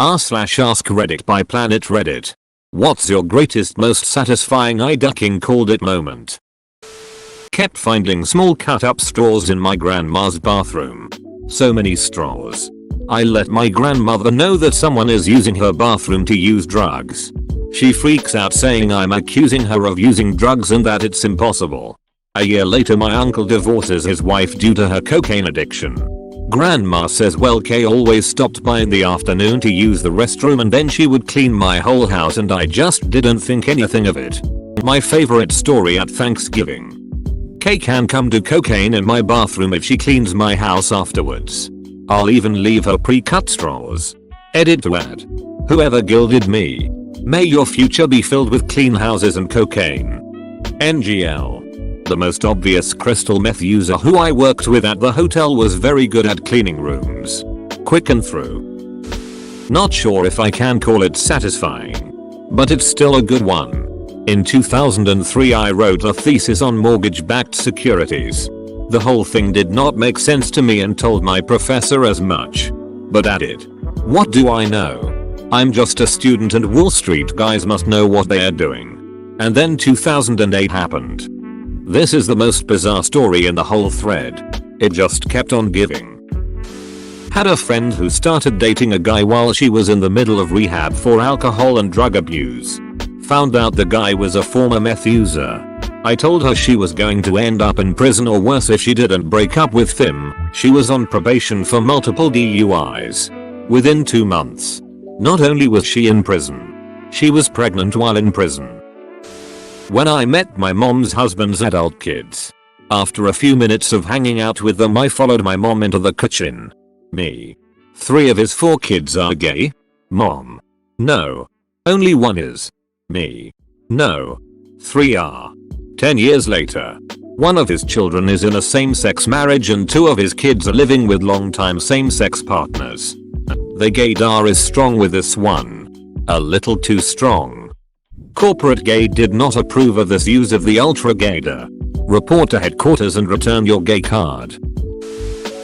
r/AskReddit by Planet Reddit. What's your greatest most satisfying eye ducking called it moment? Kept finding small cut up straws in my grandma's bathroom. So many straws. I let my grandmother know that someone is using her bathroom to use drugs. She freaks out saying I'm accusing her of using drugs and that it's impossible. A year later my uncle divorces his wife due to her cocaine addiction. Grandma says well Kay always stopped by in the afternoon to use the restroom and then she would clean my whole house and I just didn't think anything of it. My favorite story at Thanksgiving. Kay can come do cocaine in my bathroom if she cleans my house afterwards. I'll even leave her pre-cut straws. Edit to add. Whoever gilded me. May your future be filled with clean houses and cocaine. NGL. The most obvious crystal meth user who I worked with at the hotel was very good at cleaning rooms. Quick and through. Not sure if I can call it satisfying, but it's still a good one. In 2003 I wrote a thesis on mortgage-backed securities. The whole thing did not make sense to me and told my professor as much. But added. What do I know? I'm just a student and Wall Street guys must know what they are doing. And then 2008 happened. This is the most bizarre story in the whole thread. It just kept on giving. Had a friend who started dating a guy while she was in the middle of rehab for alcohol and drug abuse. Found out the guy was a former meth user. I told her she was going to end up in prison or worse if she didn't break up with him. She was on probation for multiple DUIs. Within 2 months. Not only was she in prison, she was pregnant while in prison. When I met my mom's husband's adult kids. After a few minutes of hanging out with them I followed my mom into the kitchen. Me. 3 of his 4 kids are gay? Mom. No. Only 1 is. Me. No. 3 are. 10 years later. 1 of his children is in a same-sex marriage and 2 of his kids are living with long-time same-sex partners. The gaydar is strong with this one. A little too strong. Corporate gay did not approve of this use of the ultra gaydar. Report to headquarters and return your gay card.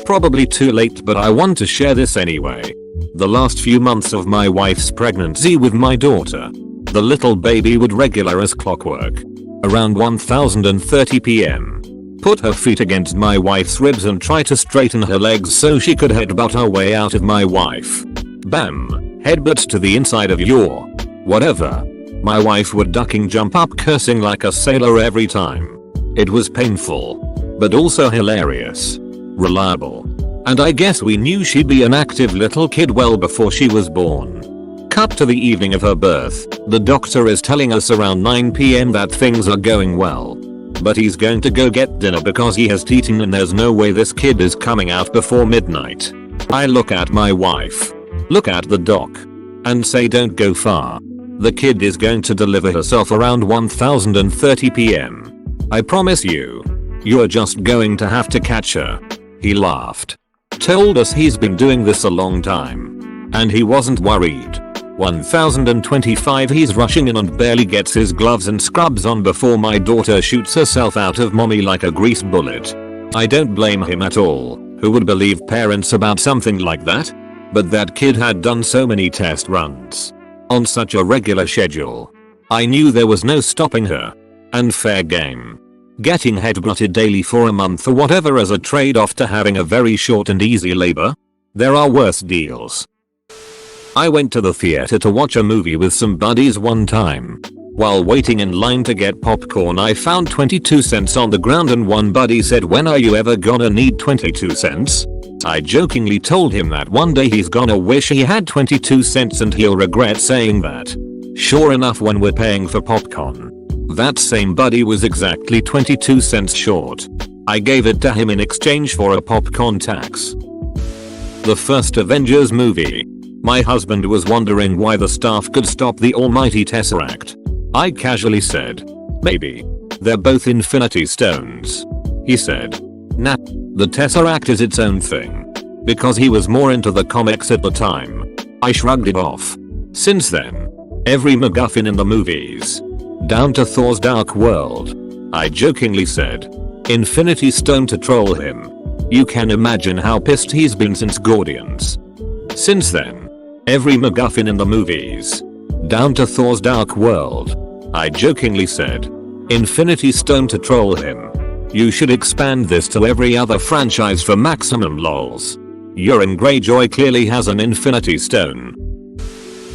Probably too late but I want to share this anyway. The last few months of my wife's pregnancy with my daughter. The little baby would regular as clockwork. Around 1030 PM. Put her feet against my wife's ribs and try to straighten her legs so she could headbutt her way out of my wife. Bam. Headbutt to the inside of your whatever. My wife would ducking jump up cursing like a sailor every time. It was painful. But also hilarious. Reliable. And I guess we knew she'd be an active little kid well before she was born. Cut to the evening of her birth. The doctor is telling us around 9 PM that things are going well. But he's going to go get dinner because he has eaten and there's no way this kid is coming out before midnight. I look at my wife. Look at the doc. And say don't go far. The kid is going to deliver herself around 1030 PM. I promise you. You're just going to have to catch her. He laughed. Told us he's been doing this a long time. And he wasn't worried. 1025 he's rushing in and barely gets his gloves and scrubs on before my daughter shoots herself out of mommy like a grease bullet. I don't blame him at all. Who would believe parents about something like that? But that kid had done so many test runs. On such a regular schedule. I knew there was no stopping her. And fair game. Getting headbutted daily for a month or whatever as a trade-off to having a very short and easy labor? There are worse deals. I went to the theater to watch a movie with some buddies one time. While waiting in line to get popcorn I found 22 cents on the ground and one buddy said when are you ever gonna need 22 cents? I jokingly told him that one day he's gonna wish he had 22 cents and he'll regret saying that. Sure enough when we're paying for popcorn. That same buddy was exactly 22 cents short. I gave it to him in exchange for a popcorn tax. The first Avengers movie. My husband was wondering why the staff could stop the almighty Tesseract. I casually said, maybe. They're both Infinity Stones. He said, nah, the Tesseract is its own thing. Because he was more into the comics at the time. I shrugged it off. Since then, every MacGuffin in the movies. Down to Thor's Dark World. I jokingly said, Infinity Stone to troll him. You can imagine how pissed he's been since Guardians. Since then, Every MacGuffin in the movies. Down to Thor's Dark World. I jokingly said. Infinity Stone to troll him. You should expand this to every other franchise for maximum lols. Euron Greyjoy clearly has an Infinity Stone.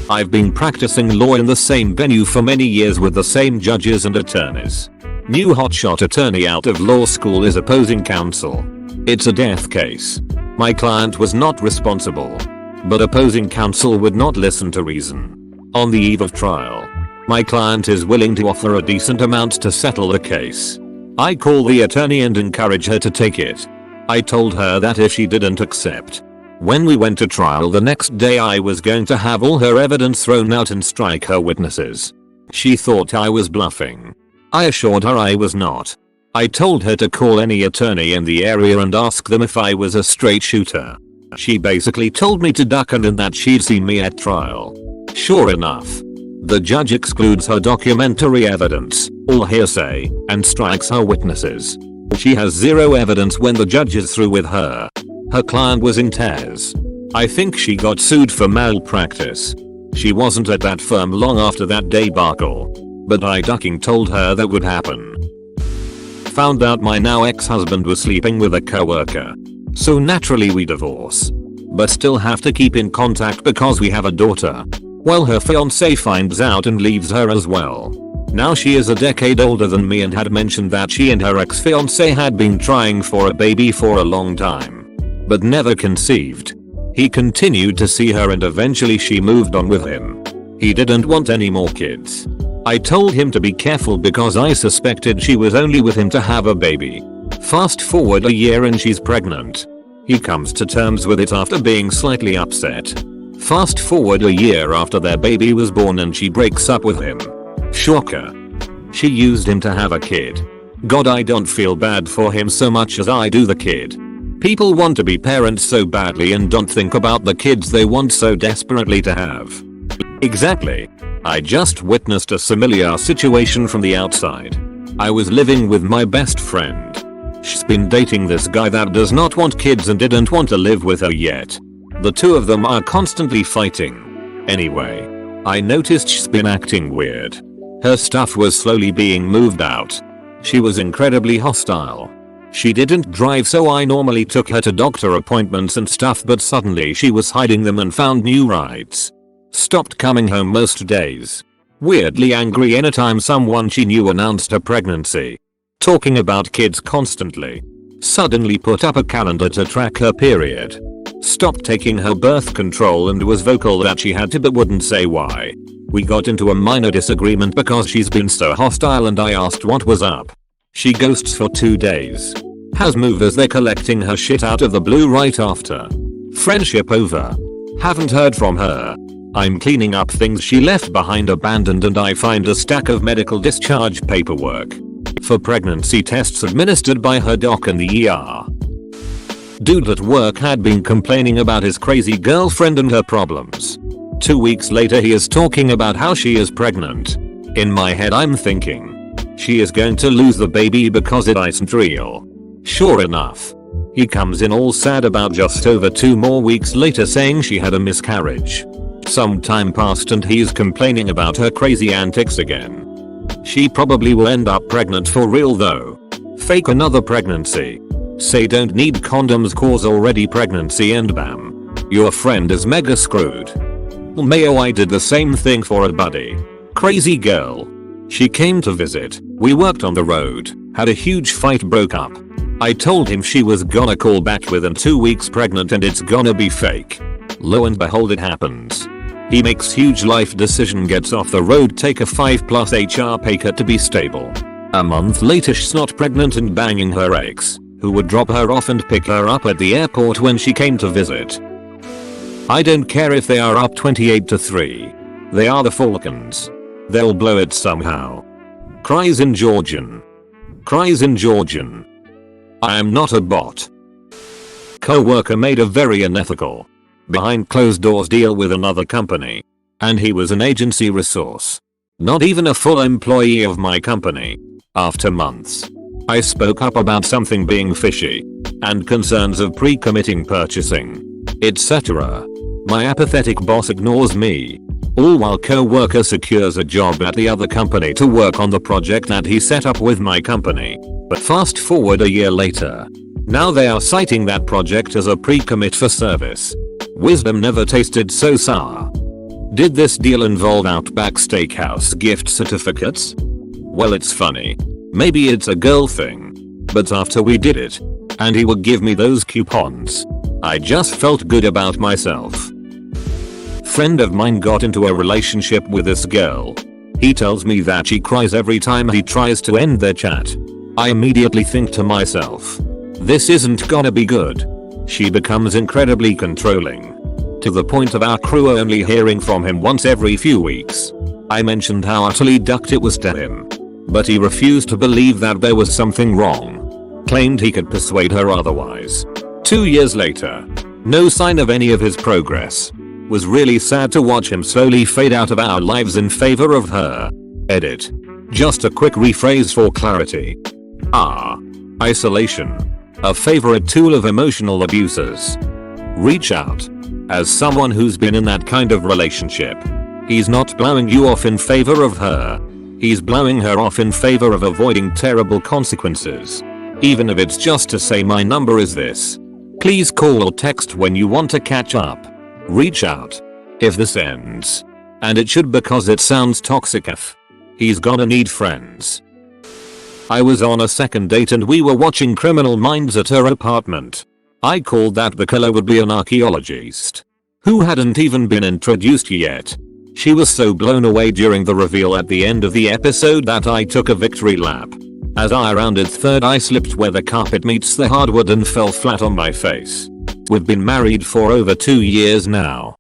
I've been practicing law in the same venue for many years with the same judges and attorneys. New hotshot attorney out of law school is opposing counsel. It's a death case. My client was not responsible. But opposing counsel would not listen to reason. On the eve of trial, my client is willing to offer a decent amount to settle the case. I call the attorney and encourage her to take it. I told her that if she didn't accept, when we went to trial the next day I was going to have all her evidence thrown out and strike her witnesses. She thought I was bluffing. I assured her I was not. I told her to call any attorney in the area and ask them if I was a straight shooter. She basically told me to duck and that she'd see me at trial. Sure enough, the judge excludes her documentary evidence, all hearsay, and strikes her witnesses. She has zero evidence when the judge is through with her. Her client was in tears. I think she got sued for malpractice. She wasn't at that firm long after that debacle. But I ducking told her that would happen. Found out my now ex-husband was sleeping with a coworker. So naturally we divorce. But still have to keep in contact because we have a daughter. Well, her fiance finds out and leaves her as well. Now she is a decade older than me and had mentioned that she and her ex-fiance had been trying for a baby for a long time. But never conceived. He continued to see her and eventually she moved on with him. He didn't want any more kids. I told him to be careful because I suspected she was only with him to have a baby. Fast forward a year and she's pregnant. He comes to terms with it after being slightly upset. Fast forward a year after their baby was born and she breaks up with him. Shocker. She used him to have a kid. God, I don't feel bad for him so much as I do the kid. People want to be parents so badly and don't think about the kids they want so desperately to have. Exactly. I just witnessed a similar situation from the outside. I was living with my best friend. She's been dating this guy that does not want kids and didn't want to live with her yet. The two of them are constantly fighting. Anyway, I noticed she's been acting weird. Her stuff was slowly being moved out. She was incredibly hostile. She didn't drive, so I normally took her to doctor appointments and stuff, but suddenly she was hiding them and found new rides. Stopped coming home most days. Weirdly angry anytime someone she knew announced her pregnancy. Talking about kids constantly. Suddenly put up a calendar to track her period. Stopped taking her birth control and was vocal that she had to but wouldn't say why. We got into a minor disagreement because she's been so hostile and I asked what was up. She ghosts for 2 days. Has moved as they're collecting her shit out of the blue right after. Friendship over. Haven't heard from her. I'm cleaning up things she left behind abandoned and I find a stack of medical discharge paperwork. For pregnancy tests administered by her doc in the ER. Dude at work had been complaining about his crazy girlfriend and her problems. 2 weeks later he is talking about how she is pregnant. In my head I'm thinking, she is going to lose the baby because it isn't real. Sure enough. He comes in all sad about just over 2 more weeks later saying she had a miscarriage. Some time passed and he's complaining about her crazy antics again. She probably will end up pregnant for real though. Fake another pregnancy. Say don't need condoms cause already pregnancy and bam. Your friend is mega screwed. Mayo, I did the same thing for a buddy. Crazy girl. She came to visit, we worked on the road, had a huge fight, broke up. I told him she was gonna call back within 2 weeks pregnant and it's gonna be fake. Lo and behold it happens. He makes huge life decision, gets off the road, take a 5+ HR pay cut to be stable. A month later she's not pregnant and banging her ex, who would drop her off and pick her up at the airport when she came to visit. I don't care if they are up 28-3. They are the Falcons. They'll blow it somehow. Cries in Georgian. Cries in Georgian. I am not a bot. Co-worker made a very unethical, behind closed doors deal with another company. And he was an agency resource. Not even a full employee of my company. After months, I spoke up about something being fishy. And concerns of pre-committing purchasing. Etc. My apathetic boss ignores me. All while co-worker secures a job at the other company to work on the project that he set up with my company. But fast forward a year later. Now they are citing that project as a pre-commit for service. Wisdom never tasted so sour. Did this deal involve Outback Steakhouse gift certificates? Well, it's funny. Maybe it's a girl thing. But after we did it, and he would give me those coupons, I just felt good about myself. Friend of mine got into a relationship with this girl. He tells me that she cries every time he tries to end their chat. I immediately think to myself, this isn't gonna be good. She becomes incredibly controlling, to the point of our crew only hearing from him once every few weeks. I mentioned how utterly ducked it was to him, but he refused to believe that there was something wrong. Claimed he could persuade her otherwise. 2 years later, no sign of any of his progress. Was really sad to watch him slowly fade out of our lives in favor of her. Edit. Just a quick rephrase for clarity. Isolation. A favorite tool of emotional abusers. Reach out. As someone who's been in that kind of relationship, he's not blowing you off in favor of her. He's blowing her off in favor of avoiding terrible consequences. Even if it's just to say my number is this. Please call or text when you want to catch up. Reach out. If this ends. And it should, because it sounds toxic if. He's gonna need friends. I was on a second date and we were watching Criminal Minds at her apartment. I called that the killer would be an archaeologist who hadn't even been introduced yet. She was so blown away during the reveal at the end of the episode that I took a victory lap. As I rounded third, I slipped where the carpet meets the hardwood and fell flat on my face. We've been married for over 2 years now.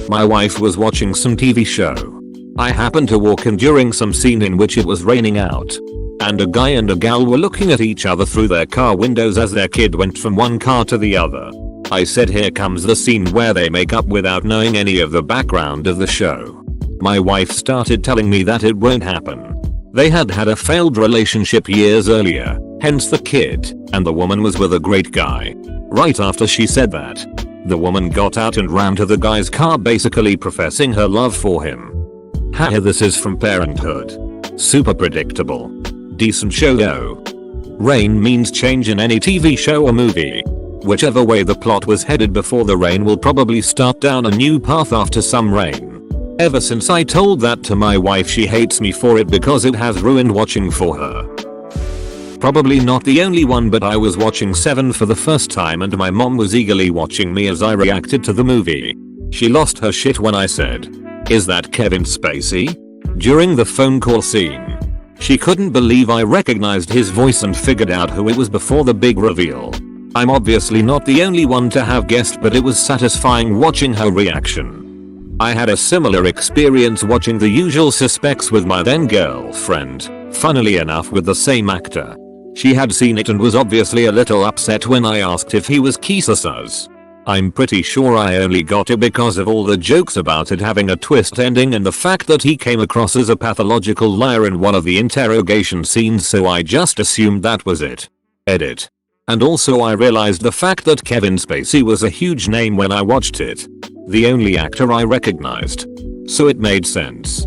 My wife was watching some TV show. I happened to walk in during some scene in which it was raining out, and a guy and a gal were looking at each other through their car windows as their kid went from one car to the other. I said, here comes the scene where they make up, without knowing any of the background of the show. My wife started telling me that it won't happen. They had had a failed relationship years earlier, hence the kid, and the woman was with a great guy. Right after she said that, the woman got out and ran to the guy's car, basically professing her love for him. Haha, this is from Parenthood. Super predictable. Decent show though. Rain means change in any TV show or movie. Whichever way the plot was headed before the rain will probably start down a new path after some rain. Ever since I told that to my wife, she hates me for it because it has ruined watching for her. Probably not the only one, but I was watching Seven for the first time and my mom was eagerly watching me as I reacted to the movie. She lost her shit when I said, "Is that Kevin Spacey?" during the phone call scene. She couldn't believe I recognized his voice and figured out who it was before the big reveal. I'm obviously not the only one to have guessed, but it was satisfying watching her reaction. I had a similar experience watching The Usual Suspects with my then girlfriend, funnily enough with the same actor. She had seen it and was obviously a little upset when I asked if he was Keesus. I'm pretty sure I only got it because of all the jokes about it having a twist ending and the fact that he came across as a pathological liar in one of the interrogation scenes, so I just assumed that was it. Edit. And also I realized the fact that Kevin Spacey was a huge name when I watched it. The only actor I recognized. So it made sense.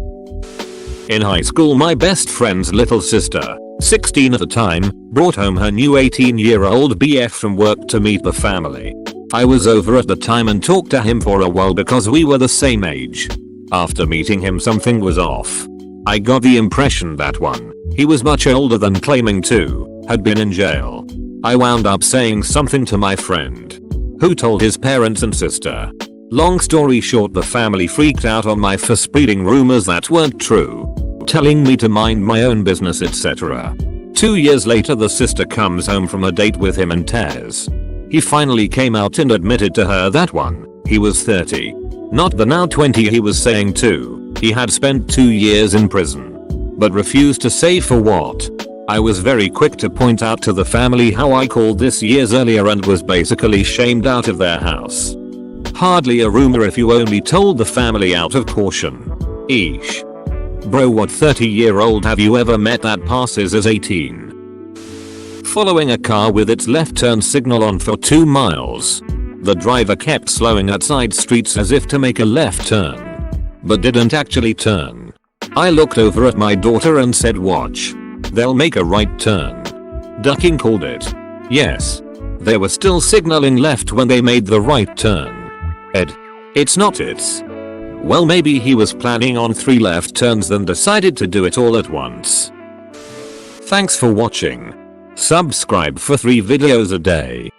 In high school, my best friend's little sister, 16 at the time, brought home her new 18-year-old BF from work to meet the family. I was over at the time and talked to him for a while because we were the same age. After meeting him, something was off. I got the impression that one, he was much older than claiming to, had been in jail. I wound up saying something to my friend, who told his parents and sister. Long story short, the family freaked out on my for spreading rumors that weren't true, telling me to mind my own business, etc. 2 years later, the sister comes home from a date with him and tears. He finally came out and admitted to her that one, he was 30. Not the now 20 he was saying too. He had spent 2 years in prison, but refused to say for what. I was very quick to point out to the family how I called this years earlier and was basically shamed out of their house. Hardly a rumor if you only told the family out of caution. Eesh. Bro, what 30-year-old have you ever met that passes as 18? Following a car with its left turn signal on for 2 miles. The driver kept slowing at side streets as if to make a left turn, but didn't actually turn. I looked over at my daughter and said, "Watch. They'll make a right turn." Ducking called it. Yes. They were still signaling left when they made the right turn. Ed. It's not it's. Well, maybe he was planning on 3 left turns then decided to do it all at once. Thanks for watching. Subscribe for 3 videos a day.